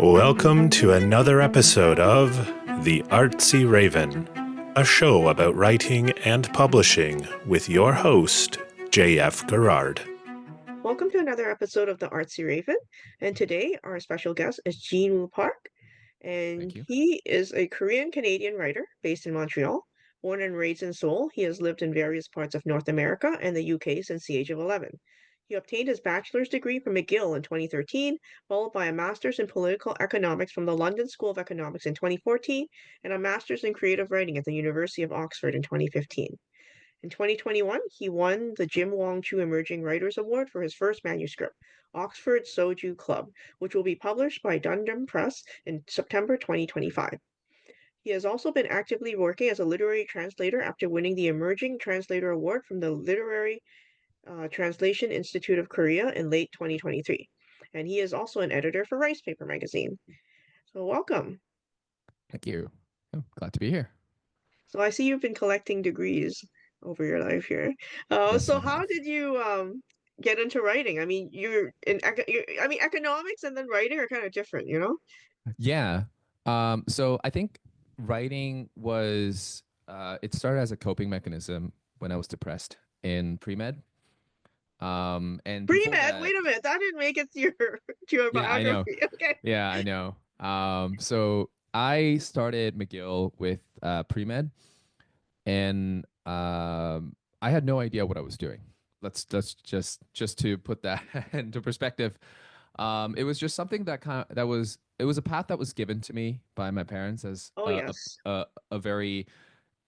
Welcome to another episode of The Artsy Raven, a show about writing and publishing with your host, J.F. Garrard. Welcome to another episode of the Artsy Raven, and today our special guest is Jinwoo Park, and Thank you. he is a Korean-Canadian writer based in Montreal. Born and raised in Seoul, he has lived in various parts of North America and the UK since the age of 11. He obtained his bachelor's degree from McGill in 2013, followed by a master's in political economics from the London School of Economics in 2014, and a master's in creative writing at the University of Oxford in 2015. In 2021, he won the Wong-Chu Emerging Writers Award for his first manuscript, Oxford Soju Club, which will be published by Dundurn Press in September 2025. He has also been actively working as a literary translator after winning the Emerging Translator Award from the Literary Translation Institute of Korea in late 2023. And he is also an editor for Ricepaper magazine. So welcome. Thank you. Oh, glad to be here. So I see you've been collecting degrees over your life here. Yes, So I how have. did you get into writing? I mean, economics and then writing are kind of different, you know? Yeah. So I think writing was it started as a coping mechanism when I was depressed in pre-med. And before Pre-med, that, wait a minute, that didn't make it to your to your yeah, I know. biography. Okay. Yeah, I know. So I started McGill with pre-med, and I had no idea what I was doing. Let's just to put that into perspective. It was just something that was it was a path that was given to me by my parents as Oh yes. a very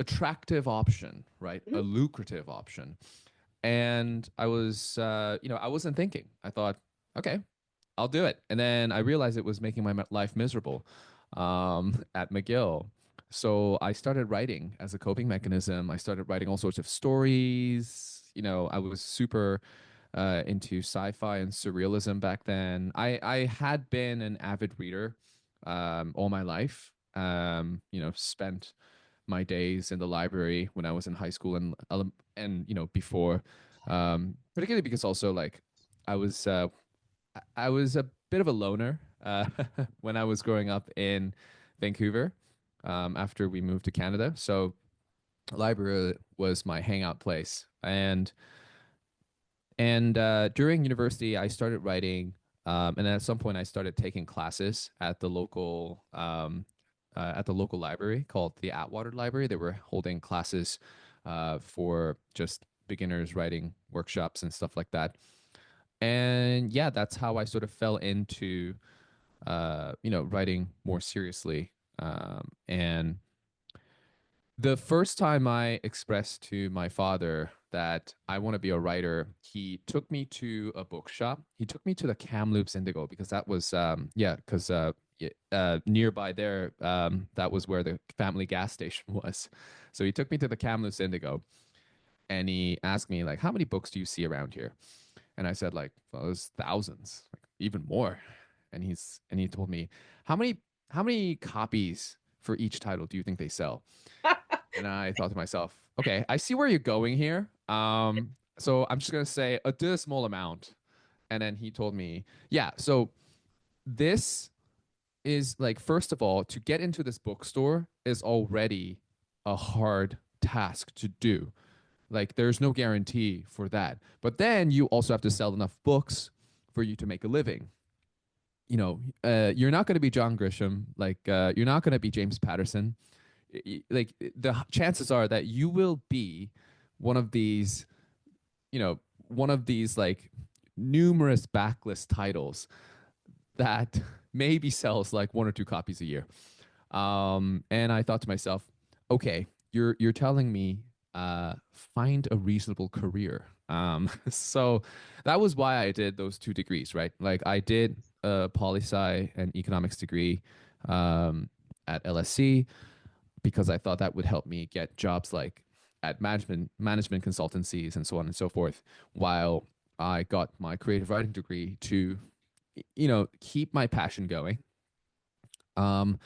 attractive option, right? A Mhm. lucrative option. And I was I wasn't thinking. I thought, okay, I'll do it. And then I realized it was making my life miserable at McGill. So I started writing as a coping mechanism. I started writing all sorts of stories. I was super into sci-fi and surrealism back then. I had been an avid reader all my life. Spent my days in the library when I was in high school and before, particularly because also like I was uh, I was a bit of a loner when I was growing up in Vancouver after we moved to Canada. So library was my hangout place, and during university, I started writing, and then at some point, I started taking classes at the local library called the Atwater Library. They were holding classes for just beginners writing workshops and stuff like that. And yeah, that's how I sort of fell into writing more seriously. And the first time I expressed to my father that I want to be a writer, he took me to a bookshop. He took me to the Kamloops Indigo because that was because nearby there, that was where the family gas station was. So he took me to the Kamloops Indigo, and he asked me like, "How many books do you see around here?" And I said like, "Well, there's thousands, like even more." And he told me, "How many copies for each title do you think they sell?" And I thought to myself, okay, I see where you're going here. So I'm just gonna say a dismal amount. And then he told me, yeah, so this is like, first of all, to get into this bookstore is already a hard task to do. Like, there's no guarantee for that. But then you also have to sell enough books for you to make a living. You're not going to be John Grisham, like you're not going to be James Patterson. Like the chances are that you will be one of these, one of these like numerous backlist titles that maybe sells like one or two copies a year. And I thought to myself, okay, you're telling me find a reasonable career. So that was why I did those two degrees, right? Like I did a poli sci and economics degree at LSC because I thought that would help me get jobs like at management consultancies and so on and so forth, while I got my creative writing degree to keep my passion going. um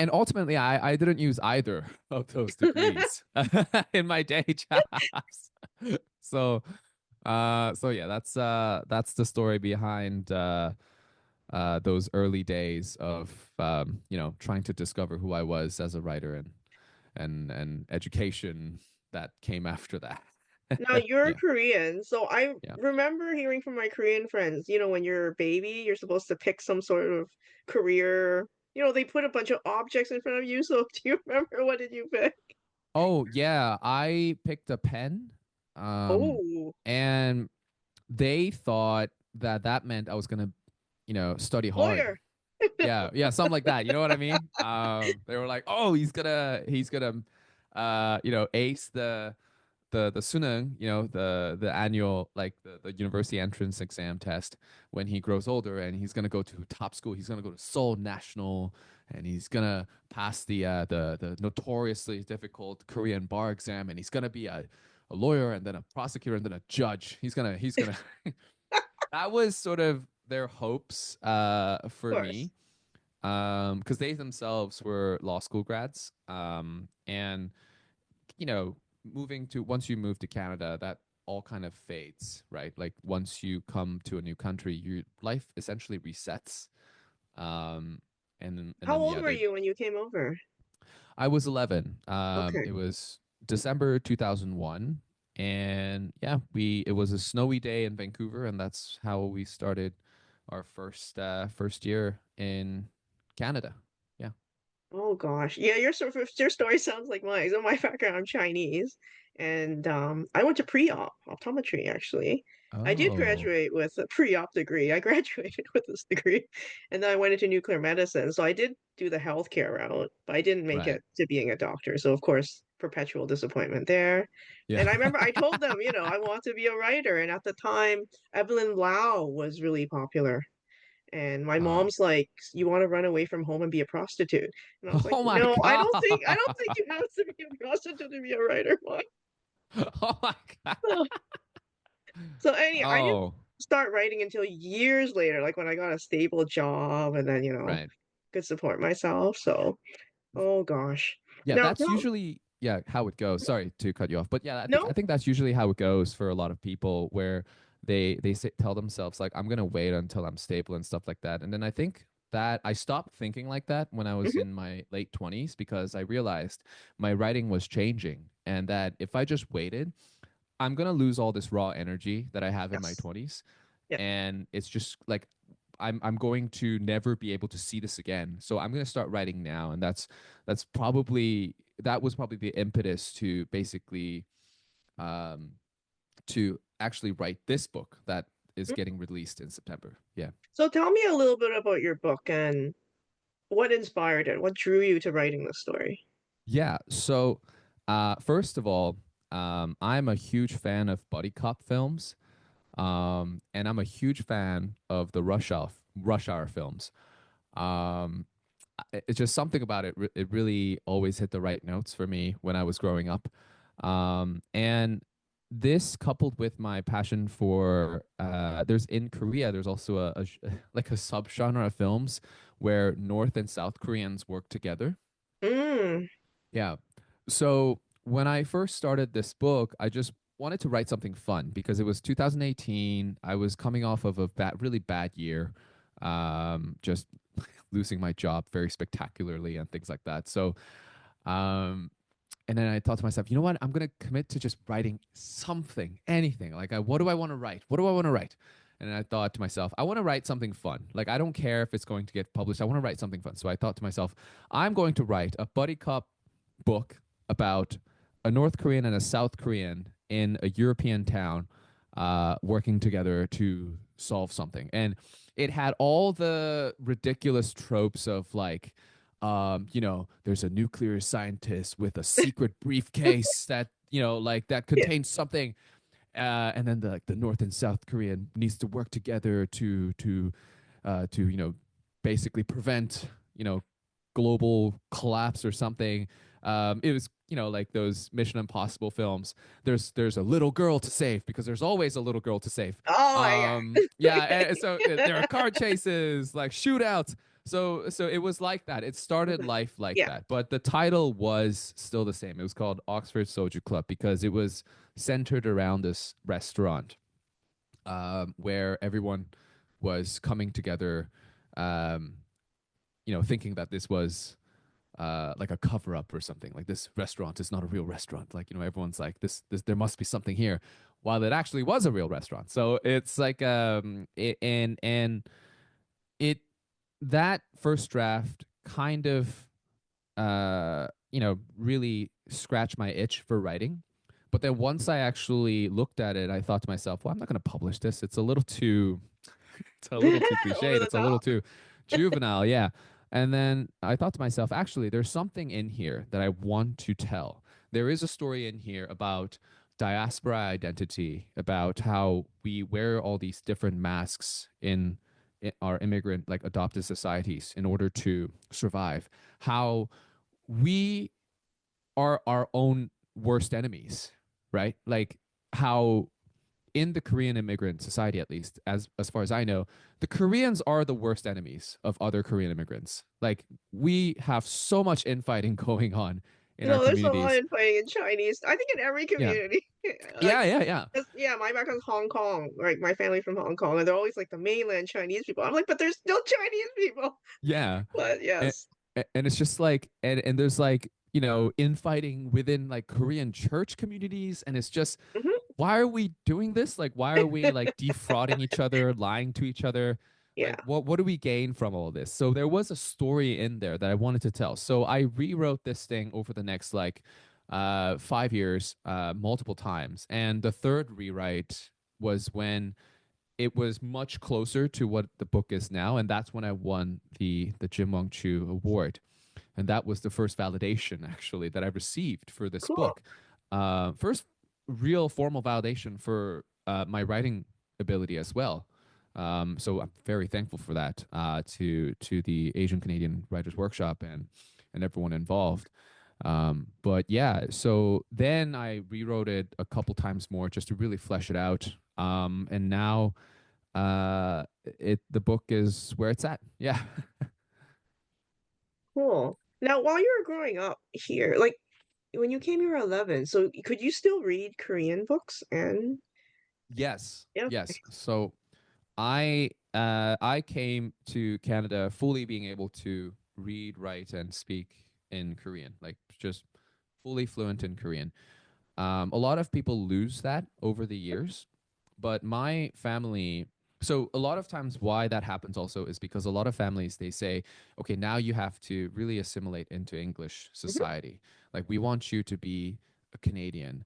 and ultimately I didn't use either of those degrees in my day jobs. So yeah, that's the story behind those early days of trying to discover who I was as a writer and education that came after that. Now you're Yeah, Korean, so I yeah. remember hearing from my Korean friends, when you're a baby, you're supposed to pick some sort of career. They put a bunch of objects in front of you, so do you remember what did you pick? Oh yeah, I picked a pen, um, Oh, and they thought that that meant I was gonna, study hard. lawyer. Yeah, yeah, something like that. You know what I mean? They were like, "Oh, he's gonna, ace the sunung, the annual like the university entrance exam test when he grows older, and he's gonna go to top school. He's gonna go to Seoul National, and he's gonna pass the notoriously difficult Korean bar exam, and he's gonna be a lawyer, and then a prosecutor, and then a judge. He's gonna. That was sort of their hopes Of for course. me, because they themselves were law school grads, and you know, moving to once you move to Canada, that all kind of fades, right? Like once you come to a new country, your life essentially resets. Um, and then How old yeah, were they. you when you came over? I was 11. Okay. It was December 2001, and yeah, we it was a snowy day in Vancouver, and that's how we started our first year in Canada. Yeah. Oh gosh. Yeah, your story sounds like mine. So my background, I'm Chinese, and I went to pre-op optometry actually. I did Oh, graduate with a pre-op degree. I graduated with this degree, and then I went into nuclear medicine. So I did do the healthcare route, but I didn't make right. it to being a doctor. So of course, perpetual disappointment there. Yeah. And I remember I told them, I want to be a writer, and at the time, Evelyn Lau was really popular. And my Ah. mom's like, "You want to run away from home and be a prostitute?" And I was like, Oh my "No, I don't think god. you have to be a prostitute to be a writer." Mom." Oh my god. So, so anyway, I didn't Oh, start writing until years later, like when I got a stable job and then, right. could support myself. So, oh gosh. Yeah, Now, that's no, usually how it goes. Sorry to cut you off, but yeah, I think no, I think that's usually how it goes for a lot of people where tell themselves like I'm gonna wait until I'm stable and stuff like that. And then I think that I stopped thinking like that when I was mhm, in my late 20s because I realized my writing was changing and that if I just waited, I'm gonna lose all this raw energy that I have in my yes, 20s, yeah. and it's just like I'm going to never be able to see this again. So I'm going to start writing now, and that was probably the impetus to basically um, to actually write this book that is Mm. getting released in September. Yeah, So tell me a little bit about your book and what inspired it. What drew you to writing this story? yeah. So first of all, I'm a huge fan of buddy cop films, and I'm a huge fan of the Rush Hour films. Um, it's just something about it. It really always hit the right notes for me when I was growing up. And this coupled with my passion for there's in Korea there's also like a subgenre of films where North and South Koreans work together. Mm, Yeah. So when I first started this book, I just wanted to write something fun because it was 2018. I was coming off of a really bad year, just losing my job very spectacularly and things like that. So, um, and then I thought to myself, you know what? I'm gonna commit to just writing something, anything. Like, what do I want to write? What do I want to write? And I thought to myself, I want to write something fun. Like, I don't care if it's going to get published. I want to write something fun. So I thought to myself, I'm going to write a buddy cop book about a North Korean and a South Korean in a European town working together to solve something. And it had all the ridiculous tropes of like, there's a nuclear scientist with a secret briefcase that, like that yeah. contains something. And then the North and South Korean needs to work together to basically prevent global collapse or something. It was like those Mission Impossible films. There's a little girl to save because there's always a little girl to save. Oh my God. Yeah, and so there are car chases, like shootouts. So it was like that. It started Okay. life like Yeah. that, but the title was still the same. It was called Oxford Soju Club because it was centered around this restaurant where everyone was coming together um, thinking that this was like a cover up or something. Like this restaurant is not a real restaurant. Like, everyone's like this there must be something here, while it actually was a real restaurant. So it's like and it that first draft kind of really scratched my itch for writing. But then once I actually looked at it, I thought to myself, well, I'm not going to publish this. It's a little too it's a little too Over cliched. the It's a little top. too juvenile. Yeah. And then I thought to myself, actually, there's something in here that I want to tell. There is a story in here about diaspora identity, about how we wear all these different masks in our immigrant, like adopted societies in order to survive, how we are our own worst enemies, right? Like how in the Korean immigrant society, at least as far as I know, the Koreans are the worst enemies of other Korean immigrants. Like we have so much infighting going on in our There's a lot communities. in fighting in Chinese. I think in every Yeah, community. Like, yeah, yeah, yeah, 'cause, yeah, my background's Hong Kong. Like my family's from Hong Kong, and they're always like the mainland Chinese people. I'm like, but there's still Chinese people. yeah. But And, yes. and it's just like and there's like infighting within like Korean church communities, and it's just Hmm. why are we doing this? Like, why are we like defrauding each other, lying to each other? Like, Yeah. what do we gain from all this? So there was a story in there that I wanted to tell. So I rewrote this thing over the next like 5 years, multiple times. And the third rewrite was when it was much closer to what the book is now, and that's when I won the Wong-Chu Award, and that was the first validation actually that I received for this Cool. book. First real formal validation for my writing ability as well. So I'm very thankful for that to the Asian Canadian Writers Workshop and everyone involved. But yeah, so then I rewrote it a couple times more just to really flesh it out. And now the book is where it's at. Yeah. Cool. Now, while you were growing up here, like when you came, you were 11. So could you still read Korean books? And Yes. yeah. Yes. So I came to Canada fully being able to read, write, and speak in Korean, like just fully fluent in Korean. A lot of people lose that over the years, but my family. So a lot of times why that happens also is because a lot of families they say, okay, now you have to really assimilate into English Mhm. society. Like we want you to be a Canadian.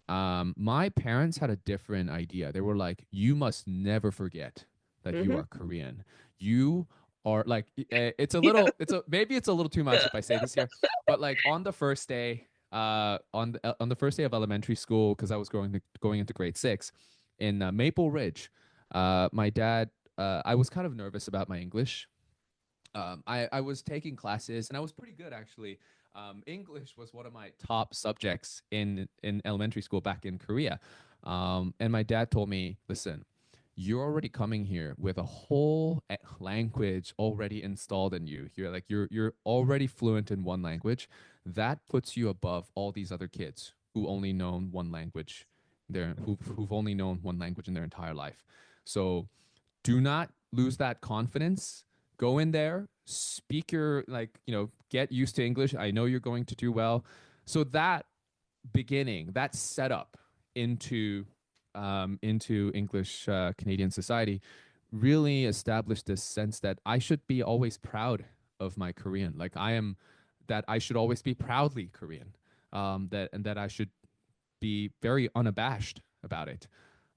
My parents had a different idea. They were like, you must never forget that you Mhm. are Korean. You are like, it's a Yeah. little, maybe it's a little too much if I say this here, but like on the first day, on the first day of elementary school, because I was going into grade 6 in Maple Ridge, my dad, I was kind of nervous about my English. I was taking classes and I was pretty good actually. English was one of my top subjects in elementary school back in Korea. And my dad told me, listen, you're already coming here with a whole language already installed in you. You're already fluent in one language. That puts you above all these other kids who only known one language, who've only known one language in their entire life. So do not lose that confidence. Go in there, speak your get used to English. I know you're going to do well. So that beginning, that setup into English Canadian society really established this sense that I should be always proud of my Korean. Like I am, that I should always be proudly Korean. That I should be very unabashed about it.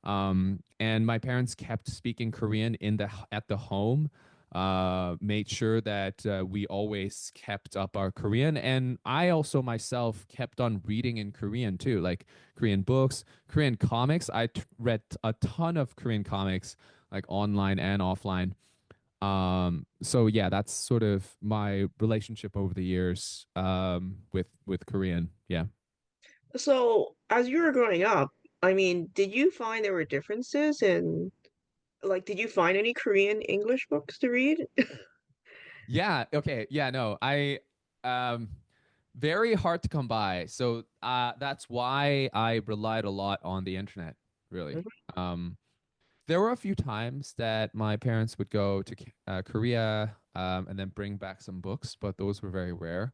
And my parents kept speaking Korean in the at the home. Made sure that we always kept up our Korean, and I also myself kept on reading in Korean too, like Korean books, Korean comics. Read a ton of Korean comics, like online and offline. So yeah, that's sort of my relationship over the years with Korean. Yeah. So as you were growing up, I mean, did you find there were differences in like did you find any Korean English books to read? Yeah. Okay. Yeah. No. Um, very hard to come by. So that's why I relied a lot on the internet. Really. Mhm. Um, There were a few times that my parents would go to Korea and then bring back some books, but those were very rare.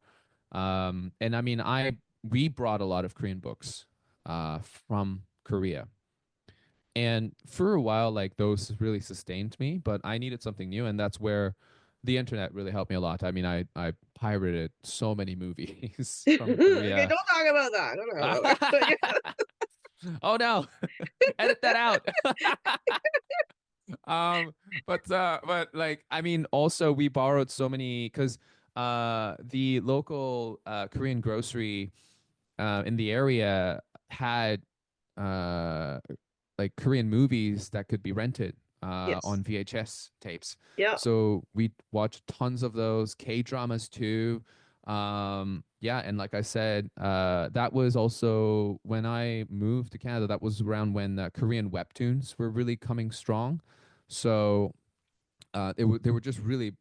And I mean, I we brought a lot of Korean books from Korea. And for a while, like those really sustained me, but I needed something new, and that's where the internet really helped me a lot. I mean, I pirated so many movies from Okay, Korea. don't talk about that. Don't talk about that. Oh no, edit that out. Um, but like I mean, also we borrowed so many because the local Korean grocery in the area had uh like Korean movies that could be rented Yes. on VHS tapes. Yeah. So we watched tons of those K-dramas too. Yeah, and like I said, that was also when I moved to Canada. That was around when Korean webtoons were really coming strong. So they were just really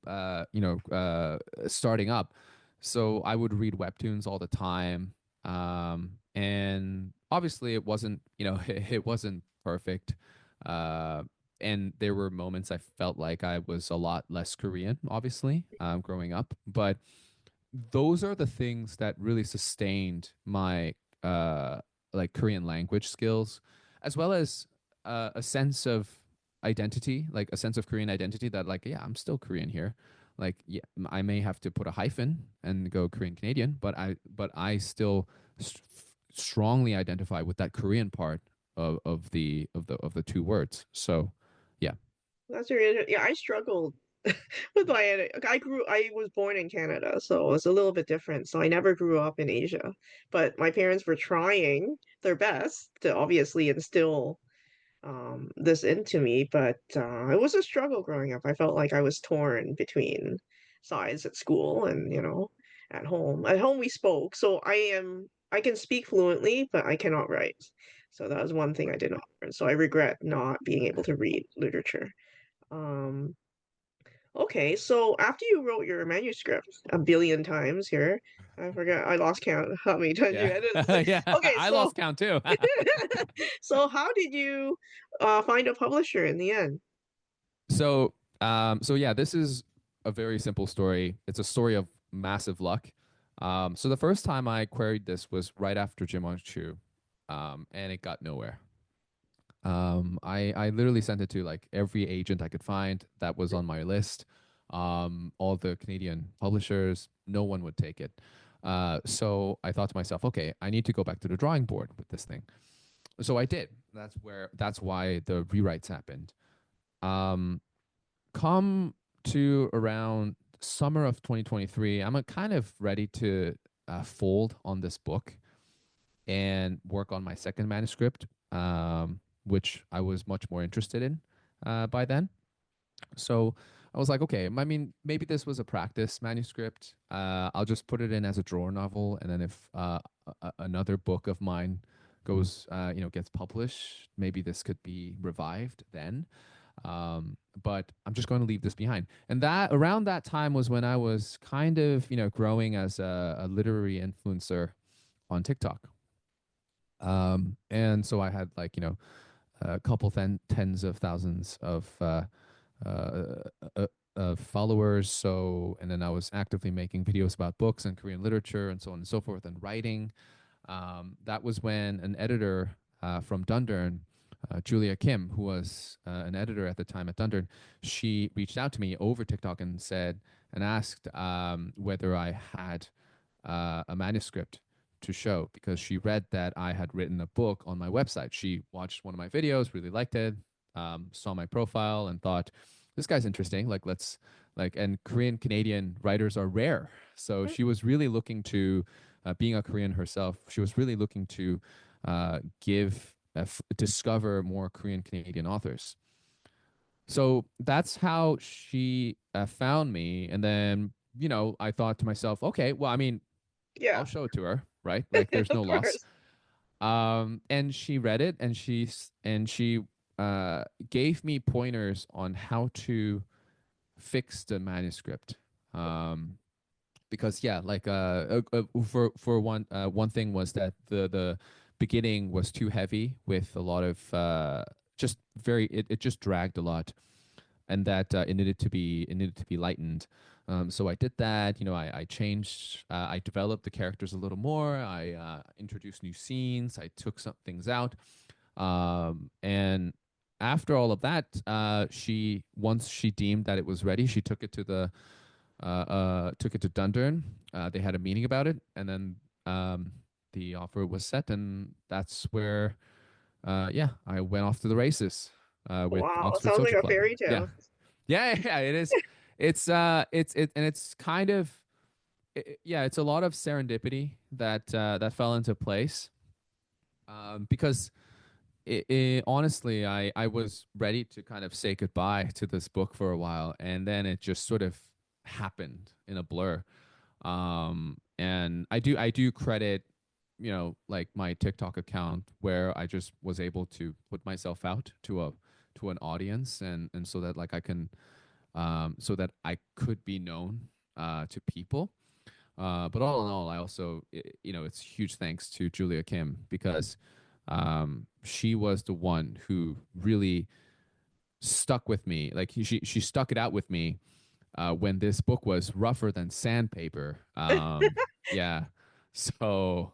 starting up. So I would read webtoons all the time, and obviously it wasn't it wasn't perfect, uh, and there were moments I felt like I was a lot less Korean, obviously, growing up. But those are the things that really sustained my uh, like Korean language skills, as well as a sense of identity, like a sense of Korean identity that like, yeah, I'm still Korean here. Like, yeah, I may have to put a hyphen and go Korean Canadian, but I still strongly identify with that Korean part of the two words. So, yeah. That's really, yeah, I struggled with I was born in Canada, so it's a little bit different. So I never grew up in Asia, but my parents were trying their best to obviously instill this into me, but it was a struggle growing up. I felt like I was torn between sides at school and, at home. At home we spoke, so I can speak fluently, but I cannot write. So that was one thing I did not learn. So I regret not being able to read literature. Um, okay, so after you wrote your manuscript a billion times here, I forgot, I lost count how many times you Yeah. edited. Yeah. Okay, I so lost count too. so how did you find a publisher in the end? So yeah, this is a very simple story. It's a story of massive luck. So the first time I queried this was right after Wong-Chu, and it got nowhere. I literally sent it to like every agent I could find that was on my list. All the Canadian publishers, no one would take it. So I thought to myself, okay, I need to go back to the drawing board with this thing. So I did. That's why the rewrites happened. Um, Come to around summer of 2023, I'm kind of ready to fold on this book and work on my second manuscript, which I was much more interested in by then. So I was like, okay, I mean, maybe this was a practice manuscript. I'll just put it in as a drawer novel, and then if another book of mine goes, gets published, maybe this could be revived then. But I'm just going to leave this behind. And that around that time was when I was kind of, growing as a literary influencer on TikTok. And so I had like, a couple tens of thousands uh, of followers. So, and then I was actively making videos about books and Korean literature and so on and so forth and writing. That was when an editor from Dundurn, Julia Kim, who was an editor at the time at Dundurn, she reached out to me over TikTok and said and asked whether I had a manuscript to show because she read that I had written a book on my website. She watched one of my videos, really liked it, saw my profile, and thought, "This guy's interesting. Like, let's like." And Korean Canadian writers are rare, so she was really looking to, being a Korean herself, she was really looking to discover more Korean Canadian authors. So that's how she found me, and then I thought to myself, okay, well, I mean, I'll Yeah, show it to her, right? Like there's no of loss. course. And she read it and she gave me pointers on how to fix the manuscript. Um, because yeah, like for one thing was that the beginning was too heavy with a lot of just very it just dragged a lot, and that it needed to be lightened. So I did that. I changed. I developed the characters a little more. I introduced new scenes. I took some things out. And after all of that, she once she deemed that it was ready, she took it to Dundurn. They had a meeting about it, and then the offer was set, and that's where yeah, I went off to the races with Wow, Oxford sounds like Soju a Club. fairy Yeah, tale. yeah, it is. And it's kind of yeah, it's a lot of serendipity that that fell into place because honestly, I was ready to kind of say goodbye to this book for a while, and then it just sort of happened in a blur. And I do credit, like my TikTok account where I just was able to put myself out to an audience, and so that like I can so that I could be known to people. But all in all, I also, it's huge thanks to Julia Kim because she was the one who really stuck with me. Like she stuck it out with me when this book was rougher than sandpaper. Yeah. So,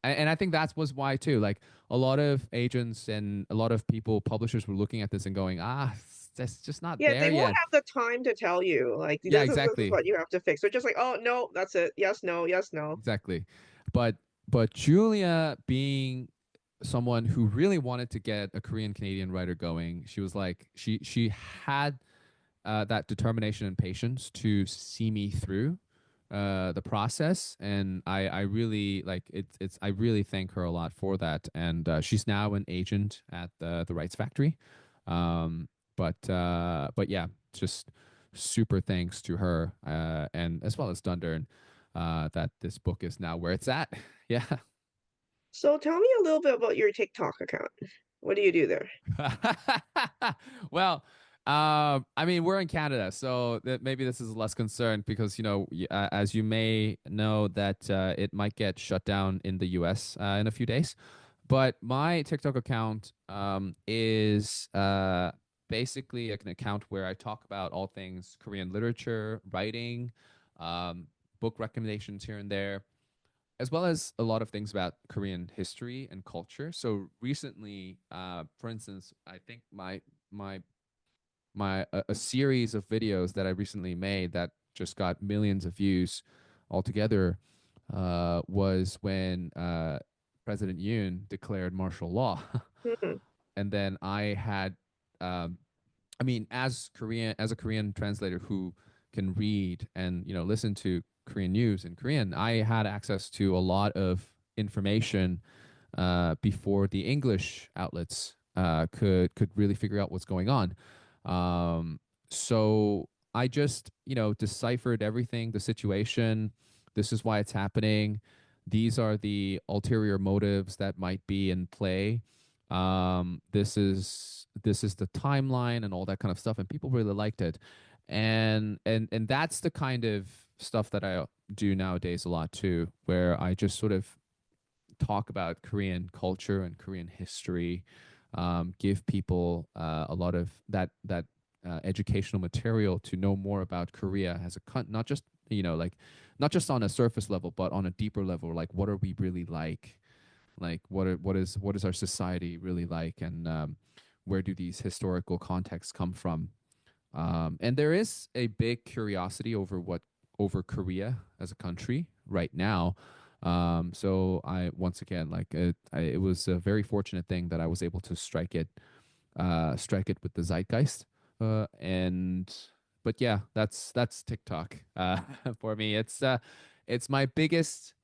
and I think that was why too. Like a lot of agents and a lot of people, publishers were looking at this and going, that's just not Yeah, there they won't yet. have the time to tell you, like, Yeah, this is exactly. what you have to fix. They're just like, oh no, that's it. Yes, no, yes, no. Exactly. But Julia being someone who really wanted to get a Korean Canadian writer going, she was like she had that determination and patience to see me through the process, and I really like it's I really thank her a lot for that. And she's now an agent at the Rights Factory. Um, but yeah, just super thanks to her and as well as Dundurn that this book is now where it's at. Yeah. So tell me a little bit about your TikTok account. What do you do there? Well, I mean, we're in Canada, so maybe this is less concerned because as you may know, that it might get shut down in the U.S. In a few days. But my TikTok account is basically an account where I talk about all things Korean literature, writing, um, book recommendations here and there, as well as a lot of things about Korean history and culture. So recently, for instance, I think a series of videos that I recently made that just got millions of views altogether was when President Yoon declared martial law, Hmm. and then I had, I mean, as a Korean translator who can read and listen to Korean news in Korean, I had access to a lot of information before the English outlets could really figure out what's going on. Um, so I just deciphered everything, the situation. This is why it's happening. These are the ulterior motives that might be in play. This is the timeline and all that kind of stuff, and people really liked it. And that's the kind of stuff that I do nowadays a lot too, where I just sort of talk about Korean culture and Korean history, give people a lot of that educational material to know more about Korea as a not just like not just on a surface level, but on a deeper level. Like, what are we really like? Like, what is our society really like, and where do these historical contexts come from? And there is a big curiosity over Korea as a country right now. So I once again it was a very fortunate thing that I was able to strike it with the zeitgeist. And but yeah, that's TikTok. For me, it's my biggest,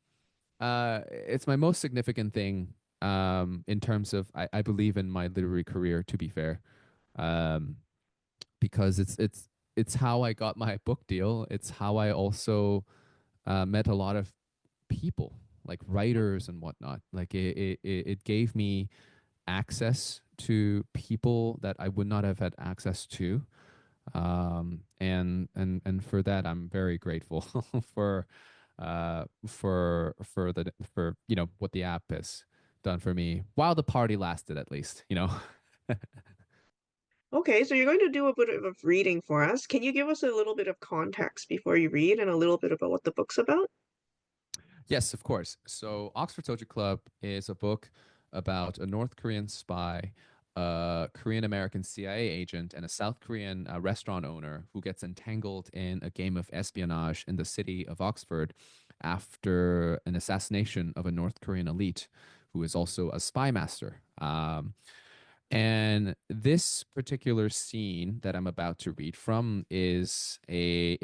it's my most significant thing. In terms of I believe in my literary career. To be fair, um, because it's how I got my book deal. It's how I also met a lot of people, like writers and whatnot. Like it gave me access to people that I would not have had access to. And for that, I'm very grateful for for what the app has done for me while the party lasted, at least. Okay, so you're going to do a bit of reading for us. Can you give us a little bit of context before you read and a little bit about what the book's about? Yes, of course. So, Oxford Soju Club is a book about a North Korean spy, a Korean American CIA agent, and a South Korean restaurant owner who gets entangled in a game of espionage in the city of Oxford after an assassination of a North Korean elite who is also a spy master. And this particular scene that I'm about to read from is one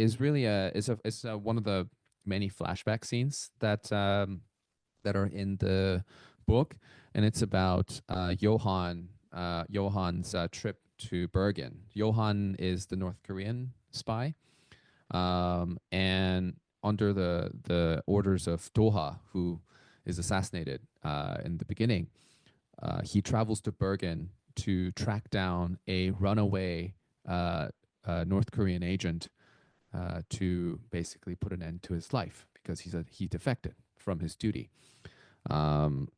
of the many flashback scenes that are in the book, and it's about Johan's trip to Bergen. Johan is the North Korean spy, and under the orders of Doha, who is assassinated in the beginning, he travels to Bergen to track down a runaway North Korean agent to basically put an end to his life because he defected from his duty. And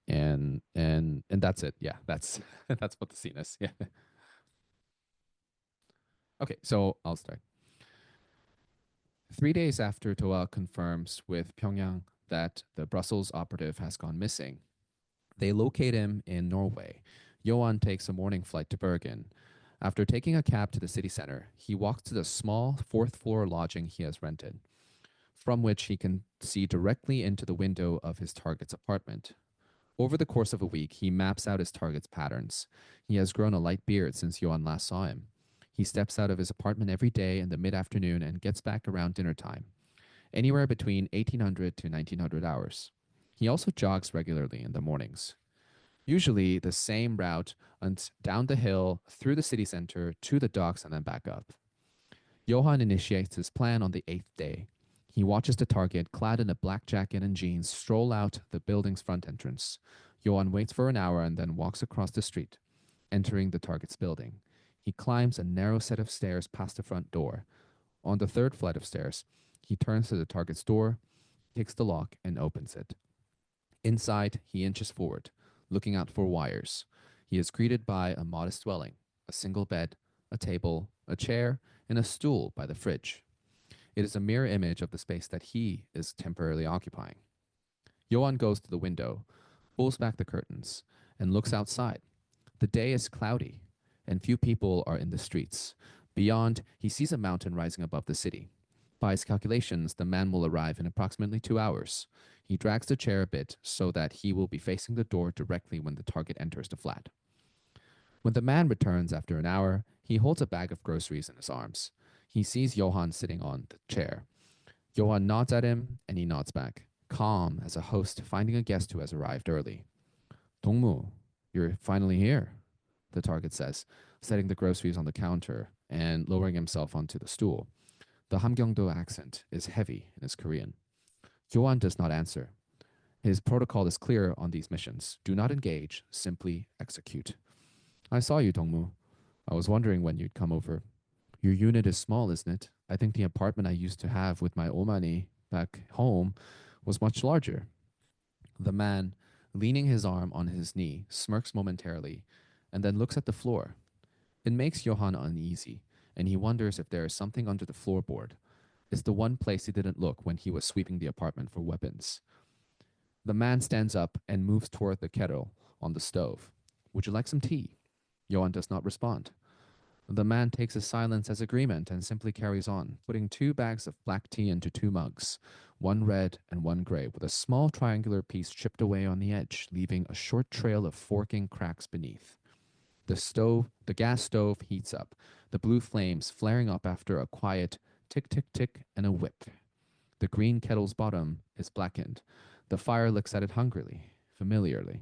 that's it. Yeah, that's that's what the scene is. Yeah. Okay, so I'll start. 3 days after Doha confirms with Pyongyang that the Brussels operative has gone missing, they locate him in Norway. Johan takes a morning flight to Bergen. After taking a cab to the city center, he walks to the small fourth floor lodging he has rented, from which he can see directly into the window of his target's apartment. Over the course of a week, he maps out his target's patterns. He has grown a light beard since Johan last saw him. He steps out of his apartment every day in the mid-afternoon and gets back around dinner time, anywhere between 1800 to 1900 hours. He also jogs regularly in the mornings, usually the same route down the hill, through the city center, to the docks, and then back up. Johan initiates his plan on the 8th day. He watches the target, clad in a black jacket and jeans, stroll out the building's front entrance. Johan waits for an hour and then walks across the street, entering the target's building. He climbs a narrow set of stairs past the front door. On the third flight of stairs, he turns to the target's door, takes the lock, and opens it. Inside, he inches forward, looking out for wires. He is greeted by a modest dwelling, a single bed, a table, a chair, and a stool by the fridge. It is a mirror image of the space that he is temporarily occupying. Johan goes to the window, pulls back the curtains, and looks outside. The day is cloudy, and few people are in the streets. Beyond, he sees a mountain rising above the city. By his calculations, the man will arrive in approximately 2 hours. He drags the chair a bit so that he will be facing the door directly when the target enters the flat. When the man returns after an hour, he holds a bag of groceries in his arms. He sees Johan sitting on the chair. Johan nods at him, and he nods back, calm as a host finding a guest who has arrived early. Dongmu, you're finally here, the target says, setting the groceries on the counter and lowering himself onto the stool. The Hamgyongdo accent is heavy in his Korean. Johan does not answer. His protocol is clear on these missions. Do not engage, simply execute. I saw you, Dongmu. I was wondering when you'd come over. Your unit is small, isn't it? I think the apartment I used to have with my omani back home was much larger. The man, leaning his arm on his knee, smirks momentarily and then looks at the floor. It makes Johan uneasy, and he wonders if there is something under the floorboard. It's the one place he didn't look when he was sweeping the apartment for weapons. The man stands up and moves toward the kettle on the stove. Would you like some tea? Johan does not respond. The man takes his silence as agreement and simply carries on, putting 2 bags of black tea into 2 mugs, one red and one gray, with a small triangular piece chipped away on the edge, leaving a short trail of forking cracks beneath. The gas stove heats up, the blue flames flaring up after a quiet tick, tick, tick, and a whip. The green kettle's bottom is blackened. The fire looks at it hungrily, familiarly.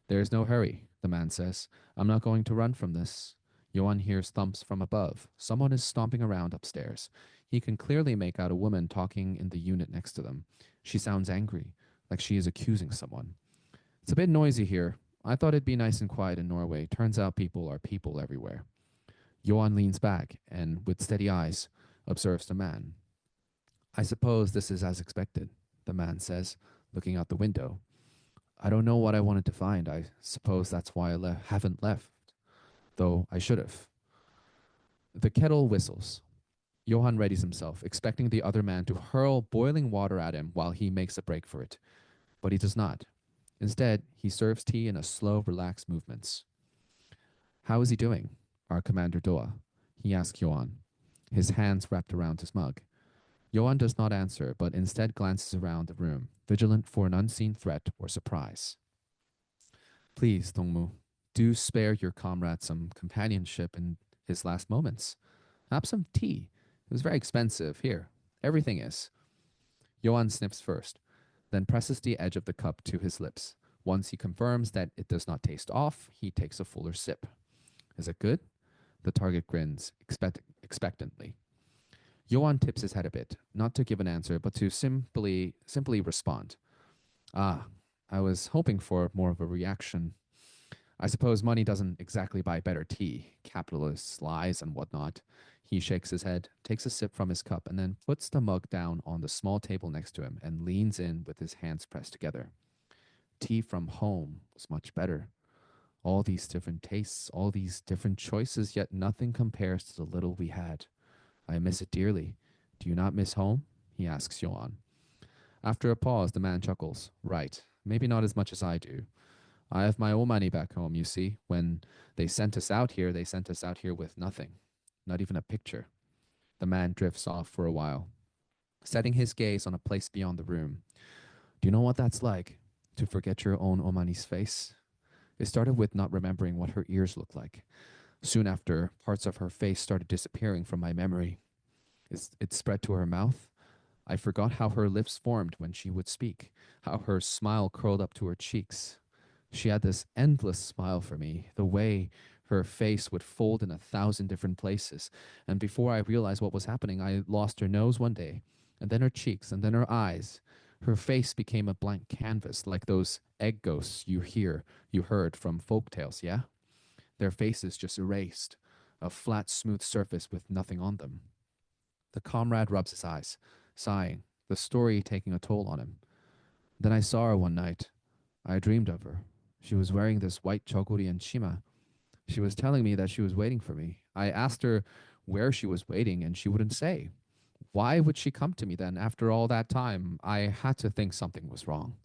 There is no hurry, the man says. I'm not going to run from this. Johan hears thumps from above. Someone is stomping around upstairs. He can clearly make out a woman talking in the unit next to them. She sounds angry, like she is accusing someone. It's a bit noisy here. I thought it'd be nice and quiet in Norway. Turns out people are people everywhere. Johan leans back and, with steady eyes, observes the man. I suppose this is as expected, the man says, looking out the window. I don't know what I wanted to find. I suppose that's why I haven't left, though I should have. The kettle whistles. Johann readies himself, expecting the other man to hurl boiling water at him while he makes a break for it. But he does not. Instead, he serves tea in a slow, relaxed movements. How is he doing? Our Commander Doa. He asks Johann, his hands wrapped around his mug. Johann does not answer, but instead glances around the room, vigilant for an unseen threat or surprise. Please, Dongmu, do spare your comrade some companionship in his last moments. Have some tea. It was very expensive. Here, everything is. Johann sniffs first, then presses the edge of the cup to his lips. Once he confirms that it does not taste off, he takes a fuller sip. Is it good? The target grins expectantly. Johann tips his head a bit, not to give an answer, but to simply respond. Ah, I was hoping for more of a reaction. I suppose money doesn't exactly buy better tea, capitalists, lies, and whatnot. He shakes his head, takes a sip from his cup, and then puts the mug down on the small table next to him and leans in with his hands pressed together. Tea from home was much better. All these different tastes, all these different choices, yet nothing compares to the little we had. I miss it dearly. Do you not miss home? He asks Johann. After a pause, the man chuckles. Right. Maybe not as much as I do. I have my own money back home, you see. When they sent us out here, they sent us out here with nothing. Not even a picture. The man drifts off for a while, setting his gaze on a place beyond the room. Do you know what that's like? To forget your own Omani's face? It started with not remembering what her ears looked like. Soon after, parts of her face started disappearing from my memory. It spread to her mouth. I forgot how her lips formed when she would speak, how her smile curled up to her cheeks. She had this endless smile for me, the way her face would fold in 1,000 different places. And before I realized what was happening, I lost her nose one day, and then her cheeks, and then her eyes. Her face became a blank canvas, like those egg ghosts you heard from folk tales, yeah? Their faces just erased, a flat, smooth surface with nothing on them. The comrade rubs his eyes, sighing, the story taking a toll on him. Then I saw her one night. I dreamed of her. She was wearing this white choguri and shima. She was telling me that she was waiting for me. I asked her where she was waiting, and she wouldn't say. Why would she come to me then after all that time? I had to think something was wrong.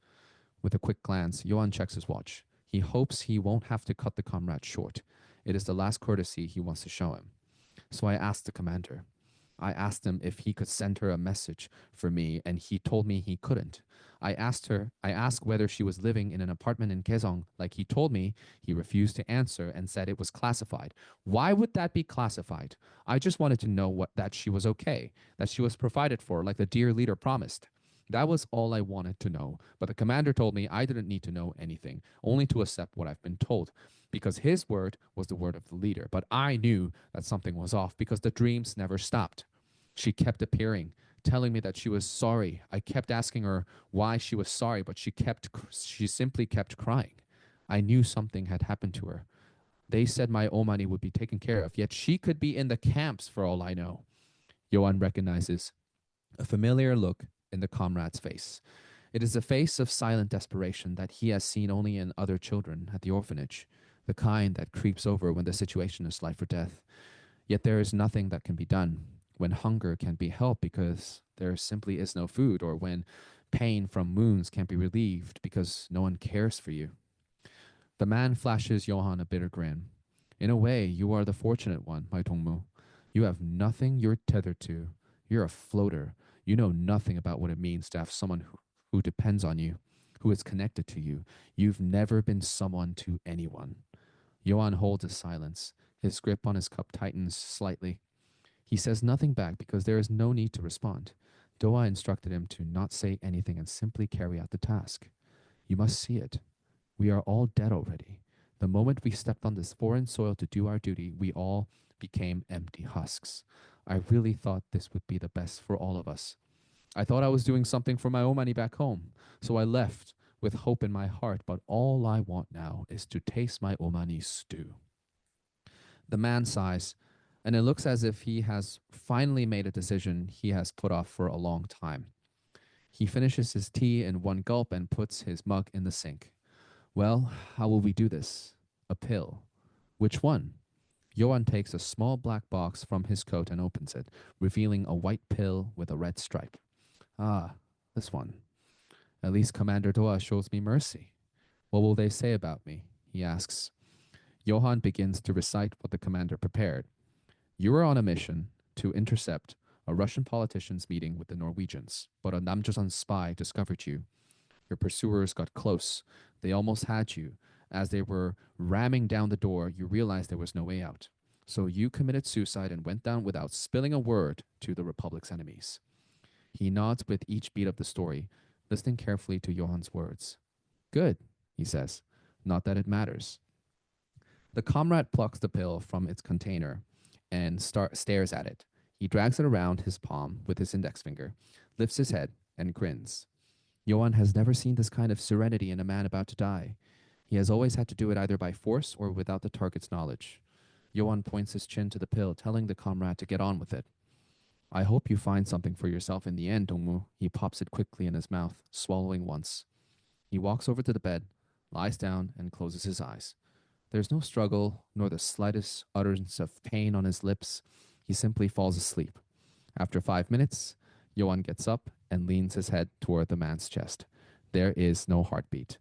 With a quick glance, Johann checks his watch. He hopes he won't have to cut the comrade short. It is the last courtesy he wants to show him. So I asked the commander. I asked him if he could send her a message for me, and he told me he couldn't. I asked whether she was living in an apartment in Kaesong, like he told me. He refused to answer and said it was classified. Why would that be classified? I just wanted to know that she was okay, that she was provided for, like the dear leader promised. That was all I wanted to know. But the commander told me I didn't need to know anything, only to accept what I've been told, because his word was the word of the leader. But I knew that something was off because the dreams never stopped. She kept appearing, telling me that she was sorry. I kept asking her why she was sorry, but she simply kept crying. I knew something had happened to her. They said my Omani would be taken care of, yet she could be in the camps for all I know. Johann recognizes a familiar look in the comrade's face. It is a face of silent desperation that he has seen only in other children at the orphanage, the kind that creeps over when the situation is life or death. Yet there is nothing that can be done when hunger can't be helped because there simply is no food, or when pain from wounds can't be relieved because no one cares for you. The man flashes Johann a bitter grin. In a way, you are the fortunate one, my Dongmu. You have nothing you're tethered to. You're a floater. You know nothing about what it means to have someone who depends on you, who is connected to you. You've never been someone to anyone. Johann holds his silence. His grip on his cup tightens slightly. He says nothing back because there is no need to respond. Doa instructed him to not say anything and simply carry out the task. You must see it. We are all dead already. The moment we stepped on this foreign soil to do our duty, we all became empty husks. I really thought this would be the best for all of us. I thought I was doing something for my Omani back home, so I left with hope in my heart, but all I want now is to taste my Omani stew. The man sighs, and it looks as if he has finally made a decision he has put off for a long time. He finishes his tea in one gulp and puts his mug in the sink. Well, how will we do this? A pill. Which one? Johan takes a small black box from his coat and opens it, revealing a white pill with a red stripe. Ah, this one. At least Commander Doa shows me mercy. What will they say about me? He asks. Johan begins to recite what the commander prepared. You were on a mission to intercept a Russian politician's meeting with the Norwegians, but a Namjoseon spy discovered you. Your pursuers got close. They almost had you. As they were ramming down the door, you realized there was no way out. So you committed suicide and went down without spilling a word to the Republic's enemies. He nods with each beat of the story, listening carefully to Johan's words. Good, he says. Not that it matters. The comrade plucks the pill from its container and stares at it. He drags it around his palm with his index finger, lifts his head, and grins. Johan has never seen this kind of serenity in a man about to die. He has always had to do it either by force or without the target's knowledge. Johan points his chin to the pill, telling the comrade to get on with it. I hope you find something for yourself in the end, Dongmu. He pops it quickly in his mouth, swallowing once. He walks over to the bed, lies down, and closes his eyes. There's no struggle, nor the slightest utterance of pain on his lips. He simply falls asleep. After 5 minutes, Johan gets up and leans his head toward the man's chest. There is no heartbeat.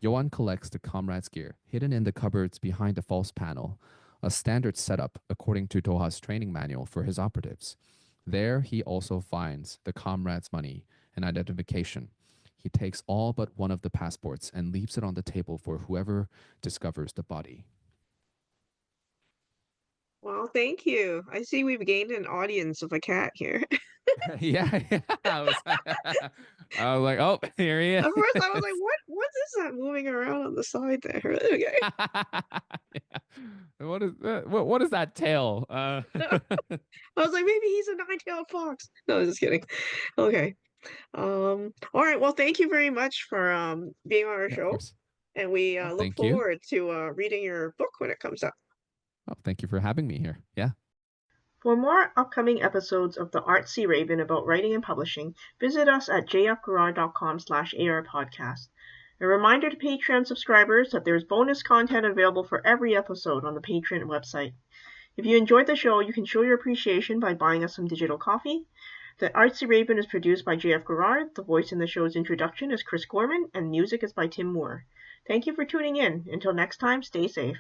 Johan collects the comrade's gear, hidden in the cupboards behind a false panel, a standard setup according to Doha's training manual for his operatives. There he also finds the comrade's money and identification. He takes all but one of the passports and leaves it on the table for whoever discovers the body. Well, thank you. I see we've gained an audience of a cat here. yeah. I was like, oh, here he is. At first, I was like, what is that moving around on the side there? Okay. Yeah. What is that? What is that tail? I was like, maybe he's a nine-tailed fox. No, I was just kidding. Okay. All right. Well, thank you very much for being on our Yeah, of show. course. And we Oh, look thank you. forward to reading your book when it comes out. Oh, thank you for having me here. Yeah. For more upcoming episodes of the Artsy Raven about writing and publishing, visit us at jfgarage.com/arpodcast. A reminder to Patreon subscribers that there's bonus content available for every episode on the Patreon website. If you enjoyed the show, you can show your appreciation by buying us some digital coffee. The Artsy Raven is produced by J.F. Garrard. The voice in the show's introduction is Chris Gorman, and music is by Tim Moore. Thank you for tuning in. Until next time, stay safe.